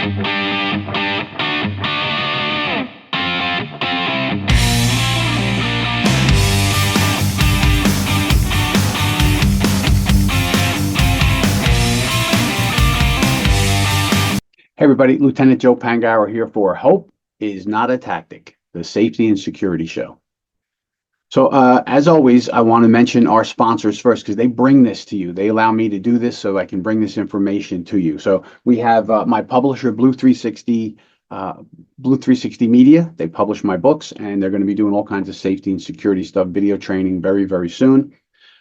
Hey everybody, Lieutenant Joe Pangauer here for Hope is Not a Tactic, the Safety and Security Show. So as always, I want to mention our sponsors first because they bring this to you. They allow me to do this so I can bring this information to you. So we have my publisher, Blue 360 Media. They publish my books and they're going to be doing all kinds of safety and security stuff, video training very, very soon.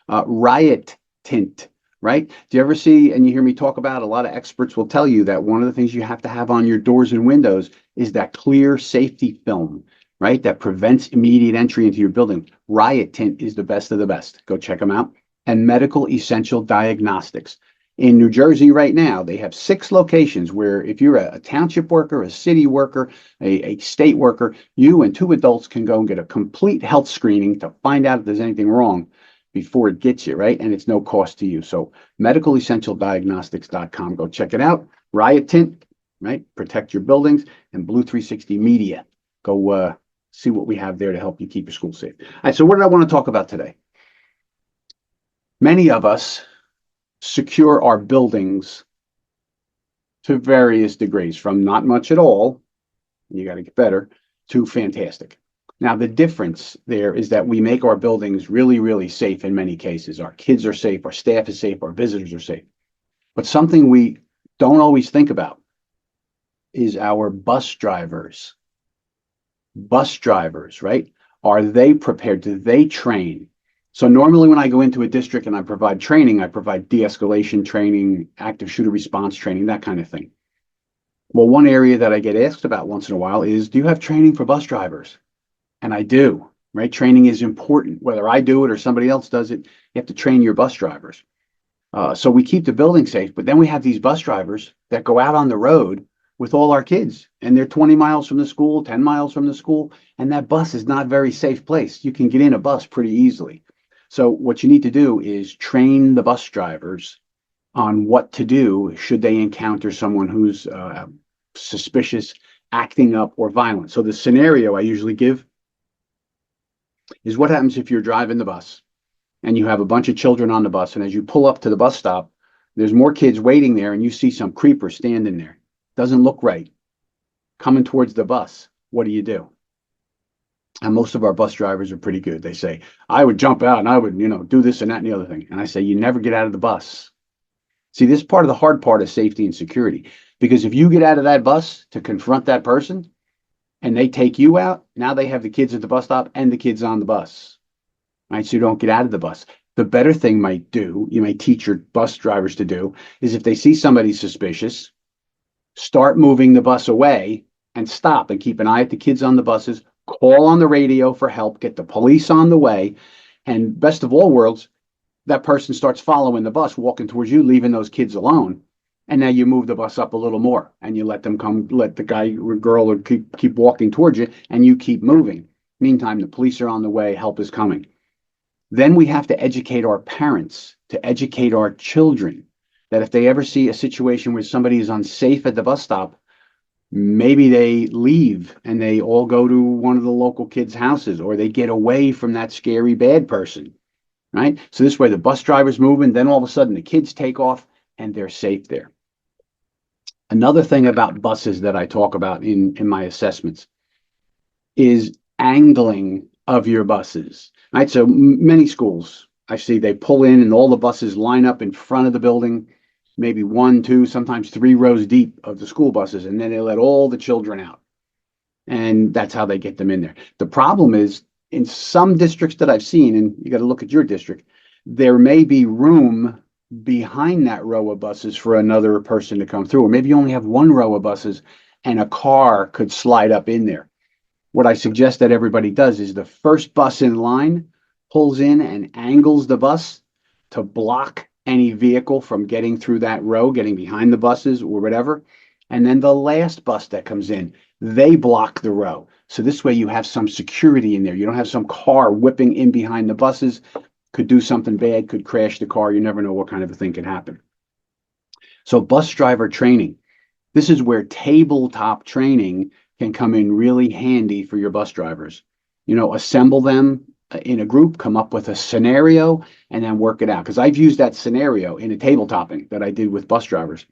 Riot Tint. Right? Do you ever see, and you hear me talk about, a lot of experts will tell you that one of the things you have to have on your doors and windows is that clear safety film, right? That prevents immediate entry into your building. Riot Tint is the best of the best. Go check them out. And Medical Essential Diagnostics. In New Jersey right now, they have 6 locations where if you're a township worker, a city worker, a state worker, you and 2 adults can go and get a complete health screening to find out if there's anything wrong before it gets you, right? And it's no cost to you. So medicalessentialdiagnostics.com. Go check it out. Riot Tint, right? Protect your buildings. And Blue 360 Media. Go see what we have there to help you keep your school safe. All right, so what did I want to talk about today? Many of us secure our buildings to various degrees, from not much at all, you got to get better, to fantastic. Now, the difference there is that we make our buildings really, really safe in many cases. Our kids are safe, our staff is safe, our visitors are safe. But something we don't always think about is our bus drivers. Bus drivers, right? Are they prepared? Do they train? So normally when I go into a district and I provide training, I provide de-escalation training, active shooter response training, that kind of thing. Well, one area that I get asked about once in a while is, do you have training for bus drivers? And I do, right? Training is important. Whether I do it or somebody else does it, you have to train your bus drivers. So we keep the building safe, but then we have these bus drivers that go out on the road with all our kids, and they're 20 miles from the school, 10 miles from the school, and that bus is not a very safe place. You can get in a bus pretty easily. So what you need to do is train the bus drivers on what to do should they encounter someone who's suspicious, acting up, or violent. So the scenario I usually give is what happens if you're driving the bus and you have a bunch of children on the bus, and as you pull up to the bus stop, there's more kids waiting there, and you see some creeper standing there. Doesn't look right. Coming towards the bus. What do? And most of our bus drivers are pretty good. They say, I would jump out and I would, do this and that and the other thing. And I say, you never get out of the bus. See, this is part of the hard part of safety and security, because if you get out of that bus to confront that person, and they take you out, now they have the kids at the bus stop and the kids on the bus, right? So you don't get out of the bus. The better thing you might teach your bus drivers to do, is if they see somebody suspicious, start moving the bus away and stop and keep an eye at the kids on the buses, call on the radio for help, get the police on the way, and best of all worlds, that person starts following the bus, walking towards you, leaving those kids alone. And now you move the bus up a little more and you let them come, let the guy or girl or keep walking towards you, and you keep moving. Meantime, the police are on the way, help is coming. Then we have to educate our parents, to educate our children, that if they ever see a situation where somebody is unsafe at the bus stop, maybe they leave and they all go to one of the local kids' houses, or they get away from that scary bad person, right? So this way the bus driver's moving, then all of a sudden the kids take off and they're safe there. Another thing about buses that I talk about in my assessments is angling of your buses, right? So many schools, I see they pull in and all the buses line up in front of the building, maybe 1, 2, sometimes 3 rows deep of the school buses, and then they let all the children out. And that's how they get them in there. The problem is, in some districts that I've seen, and you got to look at your district, there may be room behind that row of buses for another person to come through, or maybe you only have 1 row of buses and a car could slide up in there. What I suggest that everybody does is the first bus in line pulls in and angles the bus to block any vehicle from getting through that row, getting behind the buses or whatever. And then the last bus that comes in, they block the row. So this way you have some security in there. You don't have some car whipping in behind the buses, could do something bad, could crash the car. You never know what kind of a thing can happen. So bus driver training. This is where tabletop training can come in really handy for your bus drivers. Assemble them in a group, come up with a scenario, and then work it out. Because I've used that scenario in a tabletopping that I did with bus drivers.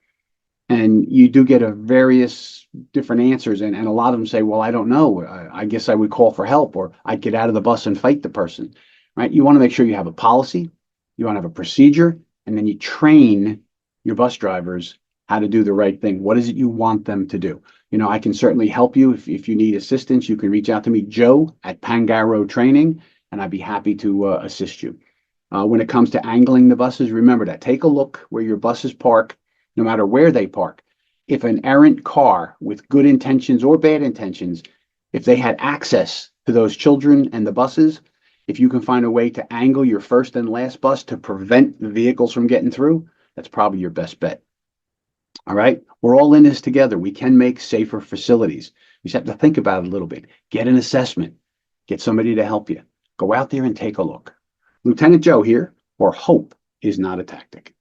And you do get a various different answers. And a lot of them say, well, I don't know. I guess I would call for help, or I'd get out of the bus and fight the person, right? You want to make sure you have a policy, you want to have a procedure, and then you train your bus drivers how to do the right thing. What is it you want them to do? I can certainly help you. If you need assistance, you can reach out to me, Joe at Pangaro Training, and I'd be happy to assist you. When it comes to angling the buses, remember that. Take a look where your buses park, no matter where they park. If an errant car with good intentions or bad intentions, if they had access to those children and the buses, if you can find a way to angle your first and last bus to prevent the vehicles from getting through, that's probably your best bet. All right. We're all in this together. We can make safer facilities. You just have to think about it a little bit. Get an assessment. Get somebody to help you. Go out there and take a look. Lieutenant Joe here, or hope is not a tactic.